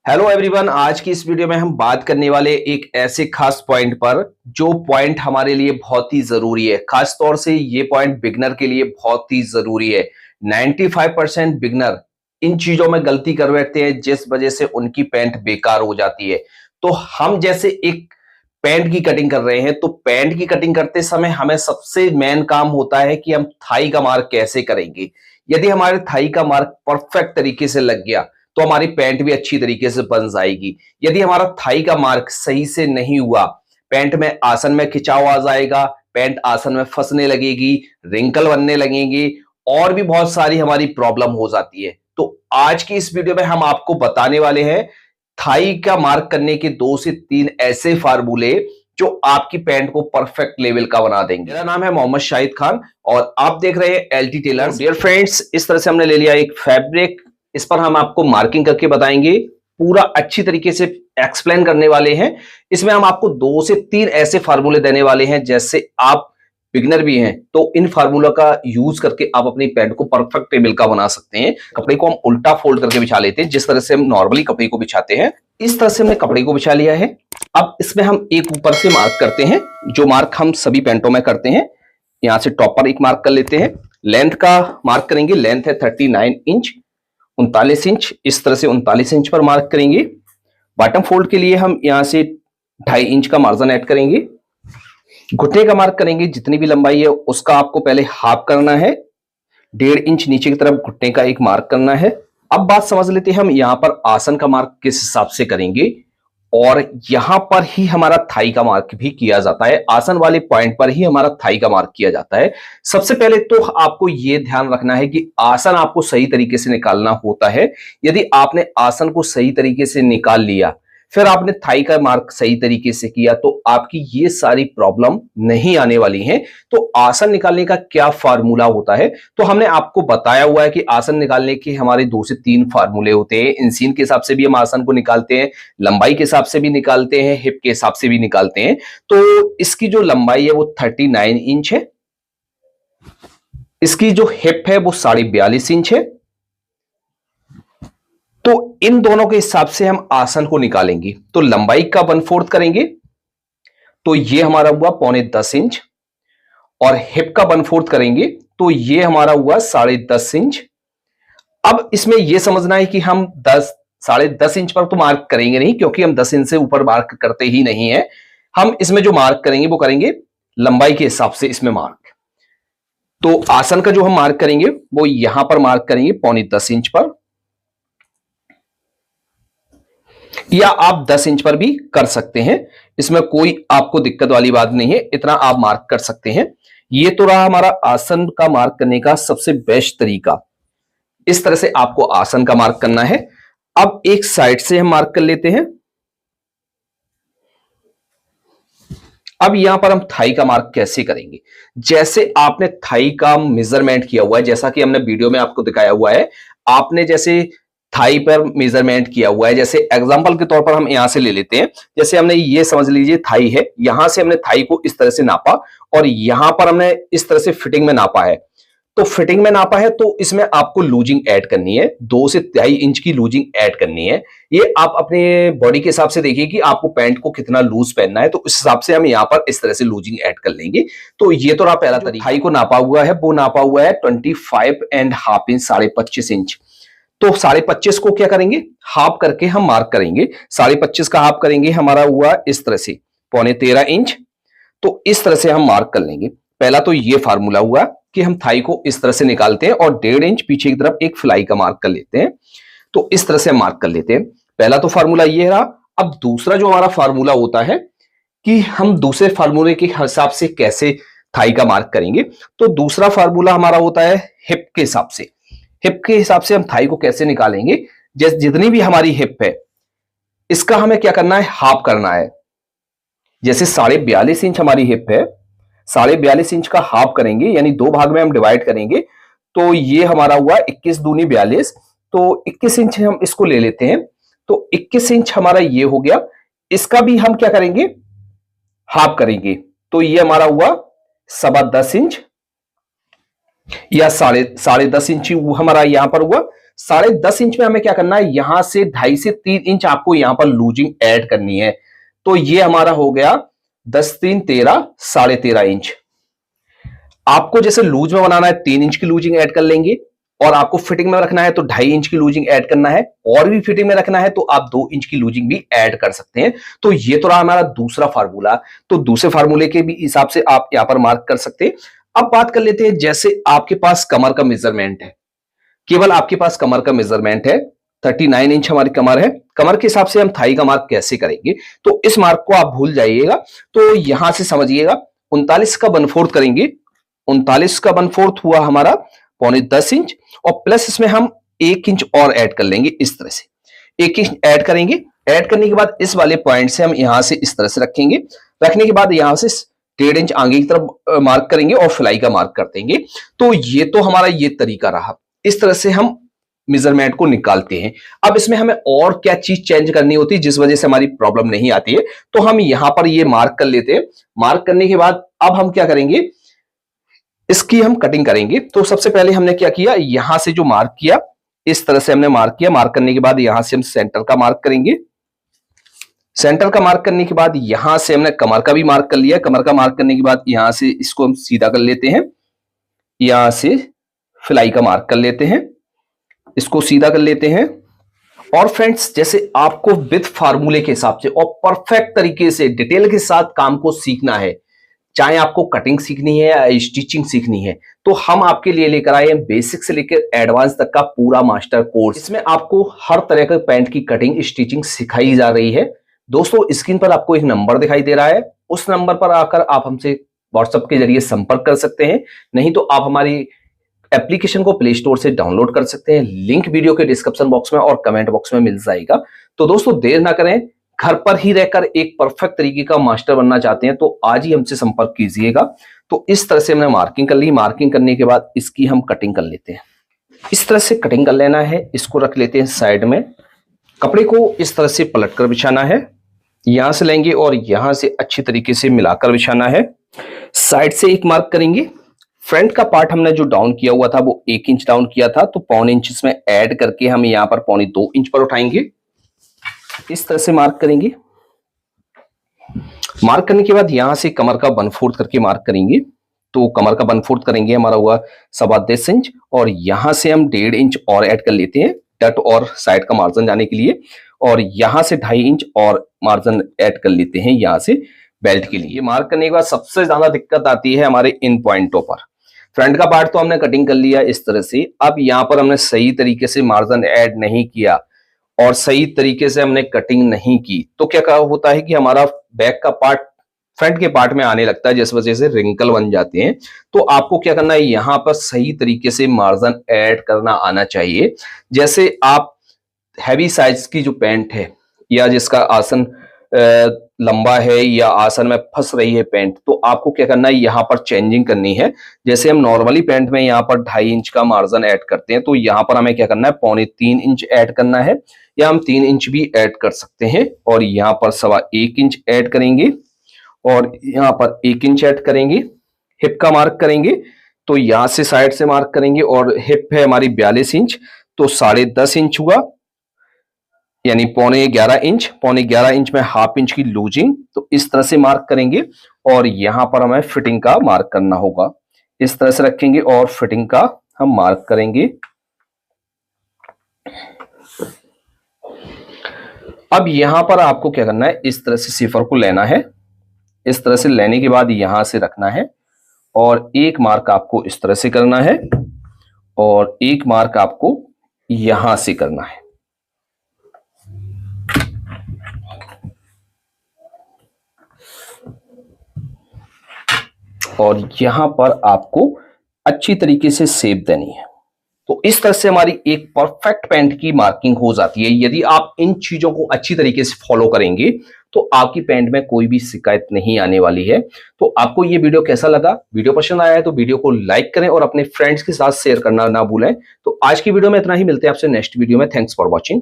Hello everyone. आज की इस वीडियो में हम बात करने वाले एक ऐसे खास पॉइंट पर जो पॉइंट हमारे लिए बहुत ही जरूरी है। खास तौर से ये पॉइंट बिगनर के लिए बहुत ही जरूरी है। 95% बिगनर इन चीजों में गलती कर बैठते हैं जिस वजह से उनकी पैंट बेकार हो जाती है। तो हम जैसे एक पैंट की कटिंग कर रहे हैं तो पैंट की कटिंग करते समय हमें सबसे मेन काम होता है कि हम थाई का मार्क कैसे करेंगे। यदि हमारे थाई का मार्क परफेक्ट तरीके से लग गया तो हमारी पैंट भी अच्छी तरीके से बन जाएगी। यदि हमारा थाई का मार्क सही से नहीं हुआ, पैंट में आसन में खिंचाव आ जाएगा, पैंट आसन में फंसने लगेगी, रिंकल बनने लगेंगे और भी बहुत सारी हमारी प्रॉब्लम हो जाती है। तो आज की इस वीडियो में हम आपको बताने वाले हैं थाई का मार्क करने के 2 से 3 ऐसे फार्मूले जो आपकी पैंट को परफेक्ट लेवल का बना देंगे। मेरा नाम है मोहम्मद शाहिद खान और आप देख रहे हैं एलटी टेलर्स। डियर फ्रेंड्स, इस तरह से हमने ले लिया एक फैब्रिक, इस पर हम आपको मार्किंग करके बताएंगे, पूरा अच्छी तरीके से एक्सप्लेन करने वाले हैं। इसमें हम आपको 2 से 3 ऐसे फार्मूले देने वाले हैं, जैसे आप बिगनर भी हैं तो इन फार्मूला का यूज करके आप अपनी पैंट को परफेक्ट टेबल का बना सकते हैं। कपड़े को हम उल्टा फोल्ड करके बिछा लेते हैं, जिस तरह से हम नॉर्मली कपड़े को बिछाते हैं इस तरह से हमने कपड़े को बिछा लिया है। अब इसमें हम एक ऊपर से मार्क करते हैं, जो मार्क हम सभी पैंटों में करते हैं। यहां से टॉप पर एक मार्क कर लेते हैं, लेंथ का मार्क करेंगे। लेंथ है 39 इंच, 39 इंच। इस तरह से 39 इंच पर मार्क करेंगे। बॉटम फोल्ड के लिए हम यहां से 2.5 इंच का मार्जिन ऐड करेंगे। घुटने का मार्क करेंगे, जितनी भी लंबाई है उसका आपको पहले हाफ करना है। 1.5 इंच नीचे की तरफ घुटने का एक मार्क करना है। अब बात समझ लेते हैं हम यहां पर आसन का मार्क किस हिसाब से करेंगे, और यहां पर ही हमारा थाई का मार्क भी किया जाता है। आसन वाले पॉइंट पर ही हमारा थाई का मार्क किया जाता है। सबसे पहले तो आपको यह ध्यान रखना है कि आसन आपको सही तरीके से निकालना होता है। यदि आपने आसन को सही तरीके से निकाल लिया, फिर आपने थाई का मार्क सही तरीके से किया, तो आपकी ये सारी प्रॉब्लम नहीं आने वाली है। तो आसन निकालने का क्या फार्मूला होता है, तो हमने आपको बताया हुआ है कि आसन निकालने के हमारे 2 से 3 फार्मूले होते हैं। इंसीन के हिसाब से भी हम आसन को निकालते हैं, लंबाई के हिसाब से भी निकालते हैं, हिप के हिसाब से भी निकालते हैं। तो इसकी जो लंबाई है वो 39 इंच है, इसकी जो हिप है वो 42.5 इंच है। तो इन दोनों के हिसाब से हम आसन को निकालेंगे। तो लंबाई का 1/4 करेंगे तो ये हमारा हुआ 9.25 इंच, और हिप का 1/4 करेंगे तो ये हमारा हुआ 10.5 इंच। अब इसमें यह समझना है कि हम 10.5 इंच पर तो मार्क करेंगे नहीं, क्योंकि हम 10 इंच से ऊपर मार्क करते ही नहीं है। हम इसमें जो मार्क करेंगे वो करेंगे लंबाई के हिसाब से इसमें मार्क। तो आसन का जो हम मार्क करेंगे वो यहां पर मार्क करेंगे 9.25 इंच पर, या आप 10 इंच पर भी कर सकते हैं। इसमें कोई आपको दिक्कत वाली बात नहीं है, इतना आप मार्क कर सकते हैं। ये तो रहा हमारा आसन का मार्क करने का सबसे बेस्ट तरीका। इस तरह से आपको आसन का मार्क करना है। अब एक साइड से हम मार्क कर लेते हैं। अब यहां पर हम थाई का मार्क कैसे करेंगे, जैसे आपने थाई का मेजरमेंट किया हुआ है, जैसा कि हमने वीडियो में आपको दिखाया हुआ है। आपने जैसे थाई पर मेजरमेंट किया हुआ है, जैसे एग्जांपल के तौर पर हम यहां से ले लेते हैं। जैसे हमने ये समझ लीजिए थाई है, यहां से हमने थाई को इस तरह से नापा और यहां पर हमने इस तरह से फिटिंग में नापा है। तो फिटिंग में नापा है तो इसमें आपको लूजिंग ऐड करनी है, 2 से 2.5 इंच की लूजिंग ऐड करनी है। ये आप अपने बॉडी के हिसाब से देखिए कि आपको पैंट को कितना लूज पहनना है, तो उस हिसाब से हम यहाँ पर इस तरह से लूजिंग ऐड कर लेंगे। तो ये तो रहा पहला तरीका। थाई को नापा हुआ है, वो नापा हुआ है 25.5 इंच, 25.5 इंच। तो 25.5 को क्या करेंगे, हाफ करके हम मार्क करेंगे। 25.5 का हाफ करेंगे, हमारा हुआ इस तरह से 13.5 इंच। तो इस तरह से हम मार्क कर लेंगे। पहला तो ये फार्मूला हुआ कि हम थाई को इस तरह से निकालते हैं और 1.5 इंच पीछे की तरफ एक फ्लाई का मार्क कर लेते हैं। तो इस तरह से हम मार्क कर लेते हैं। पहला तो फार्मूला ये रहा। अब दूसरा जो हमारा फार्मूला होता है कि हम दूसरे फार्मूले के हिसाब से कैसे थाई का मार्क करेंगे। तो दूसरा फार्मूला हमारा होता है हिप के हिसाब से। हिप के हिसाब से हम थाई को कैसे निकालेंगे, जैसे जितनी भी हमारी हिप है इसका हमें क्या करना है, हाफ करना है। जैसे 42.5 इंच हमारी हिप है, 42.5 इंच का हाफ करेंगे, यानी 2 भाग में हम डिवाइड करेंगे। तो ये हमारा हुआ 21 दूनी 42, तो 21 इंच हम इसको ले लेते हैं। तो 21 इंच हमारा ये हो गया। इसका भी हम क्या करेंगे, हाफ करेंगे। तो ये हमारा हुआ 10.25 इंच, या 10.5 इंच हमारा यहां पर हुआ 10.5 इंच में हमें क्या करना है, यहां से 2.5 से 3 इंच आपको यहां पर लूजिंग ऐड करनी है। तो ये हमारा हो गया 10 3 13, 13.5 इंच। आपको जैसे लूज में बनाना है 3 इंच की लूजिंग ऐड कर लेंगे, और आपको फिटिंग में रखना है तो 2.5 इंच की लूजिंग ऐड करना है, और भी फिटिंग में रखना है तो आप 2 इंच की लूजिंग भी ऐड कर सकते हैं। तो ये तो रहा हमारा दूसरा फार्मूला। तो दूसरे फार्मूले के भी हिसाब से आप यहां पर मार्क कर सकते हैं। अब बात कर लेते हैं, जैसे आपके पास कमर का मेजरमेंट है, केवल आपके पास कमर का मेजरमेंट है, 39 इंच हमारी कमर है। कमर के हिसाब से हम थाई का मार्क कैसे करेंगे, तो इस मार्क को आप भूल जाइएगा। तो यहां से समझिएगा, 39 का 1/4 करेंगे, 39 का 1/4 हुआ हमारा 9.5 इंच, और प्लस इसमें हम 1 इंच और ऐड कर लेंगे। इस तरह से 1 इंच ऐड करेंगे। ऐड करने के बाद इस वाले पॉइंट से हम यहां से इस तरह से रखेंगे। रखने के बाद यहां से 1.5 इंच आगे की तरफ मार्क करेंगे और फिलाई का मार्क कर देंगे। तो ये तो हमारा ये तरीका रहा। इस तरह से हम मेजरमेंट को निकालते हैं। अब इसमें हमें और क्या चीज चेंज करनी होती है जिस वजह से हमारी प्रॉब्लम नहीं आती है, तो हम यहां पर ये मार्क कर लेते हैं। मार्क करने के बाद अब हम क्या करेंगे, इसकी हम कटिंग करेंगे। तो सबसे पहले हमने क्या किया, यहां से जो मार्क किया, इस तरह से हमने मार्क किया। मार्क करने के बाद यहां से हम सेंटर का मार्क करेंगे। सेंटर का मार्क करने के बाद यहां से हमने कमर का भी मार्क कर लिया। कमर का मार्क करने के बाद यहां से इसको हम सीधा कर लेते हैं, यहां से फिलाई का मार्क कर लेते हैं, इसको सीधा कर लेते हैं। और फ्रेंड्स, जैसे आपको विद फार्मूले के हिसाब से और परफेक्ट तरीके से डिटेल के साथ काम को सीखना है, चाहे आपको कटिंग सीखनी है या स्टिचिंग सीखनी है, तो हम आपके लिए लेकर आए हैं बेसिक से लेकर एडवांस तक का पूरा मास्टर कोर्स। इसमें आपको हर तरह के पैंट की कटिंग स्टिचिंग सिखाई जा रही है। दोस्तों, स्क्रीन पर आपको एक नंबर दिखाई दे रहा है, उस नंबर पर आकर आप हमसे व्हाट्सएप के जरिए संपर्क कर सकते हैं। नहीं तो आप हमारी एप्लीकेशन को प्ले स्टोर से डाउनलोड कर सकते हैं। लिंक वीडियो के डिस्क्रिप्शन बॉक्स में और कमेंट बॉक्स में मिल जाएगा। तो दोस्तों, देर ना करें, घर पर ही रहकर एक परफेक्ट तरीके का मास्टर बनना चाहते हैं तो आज ही हमसे संपर्क कीजिएगा। तो इस तरह से हमने मार्किंग कर ली। मार्किंग करने के बाद इसकी हम कटिंग कर लेते हैं। इस तरह से कटिंग कर लेना है। इसको रख लेते हैं साइड में। कपड़े को इस तरह से पलटकर बिछाना है, यहां से लेंगे और यहां से अच्छी तरीके से मिलाकर बिछाना है। साइड से एक मार्क करेंगे। फ्रंट का पार्ट हमने जो डाउन किया हुआ था वो 1 इंच डाउन किया था, तो 1.25 इंच इसमें ऐड करके हम यहां पर 2.25 इंच पर उठाएंगे। इस तरह से मार्क करेंगे। मार्क करने के बाद यहां से कमर का 1/4 करके मार्क करेंगे। तो कमर का 1/4 करेंगे, हमारा हुआ 10.25 इंच, और यहां से हम 1.5 इंच और ऐड कर लेते हैं डट और साइड का मार्जिन जाने के लिए, और यहां से 2.5 इंच और मार्जिन ऐड कर लेते हैं यहां से बेल्ट के लिए। मार्क करने के बाद सबसे ज्यादा दिक्कत आती है हमारे इन पॉइंटों पर। फ्रंट का पार्ट तो हमने कटिंग कर लिया इस तरह से। अब यहां पर हमने सही तरीके से मार्जिन ऐड नहीं किया और सही तरीके से हमने कटिंग नहीं की, तो क्या होता है कि हमारा बैक का पार्ट फ्रंट के पार्ट में आने लगता है, जिस वजह से रिंकल बन जाते हैं। तो आपको क्या करना है, यहां पर सही तरीके से मार्जिन ऐड करना आना चाहिए। जैसे आप हैवी साइज की जो पैंट है या जिसका आसन लंबा है या आसन में फंस रही है पैंट, तो आपको क्या करना है, यहाँ पर चेंजिंग करनी है। जैसे हम नॉर्मली पैंट में यहाँ पर 2.5 इंच का मार्जिन ऐड करते हैं, तो यहाँ पर हमें क्या करना है, 2.25 इंच ऐड करना है, या हम 3 इंच भी ऐड कर सकते हैं। और यहाँ पर 1.25 इंच ऐड करेंगे और यहाँ पर 1 इंच ऐड करेंगे। हिप का मार्क करेंगे, तो यहाँ से साइड से मार्क करेंगे, और हिप है हमारी 42 इंच, तो 10.5 इंच हुआ, यानी 11.25 इंच। 11.25 इंच में 1/2 इंच की लूजिंग, तो इस तरह से मार्क करेंगे। और यहां पर हमें फिटिंग का मार्क करना होगा। इस तरह से रखेंगे और फिटिंग का हम मार्क करेंगे। अब यहां पर आपको क्या करना है, इस तरह से सिफर को लेना है। इस तरह से लेने के बाद यहां से रखना है, और एक मार्क आपको इस तरह से करना है, और एक मार्क आपको यहां से करना है। और यहां पर आपको अच्छी तरीके से शेप देनी है। तो इस तरह से हमारी एक परफेक्ट पैंट की मार्किंग हो जाती है। यदि आप इन चीजों को अच्छी तरीके से फॉलो करेंगे तो आपकी पैंट में कोई भी शिकायत नहीं आने वाली है। तो आपको ये वीडियो कैसा लगा? वीडियो पसंद आया है तो वीडियो को लाइक करें और अपने फ्रेंड्स के साथ शेयर करना ना भूलें। तो आज की वीडियो में इतना ही, मिलते हैं आपसे नेक्स्ट वीडियो में। Thanks for watching.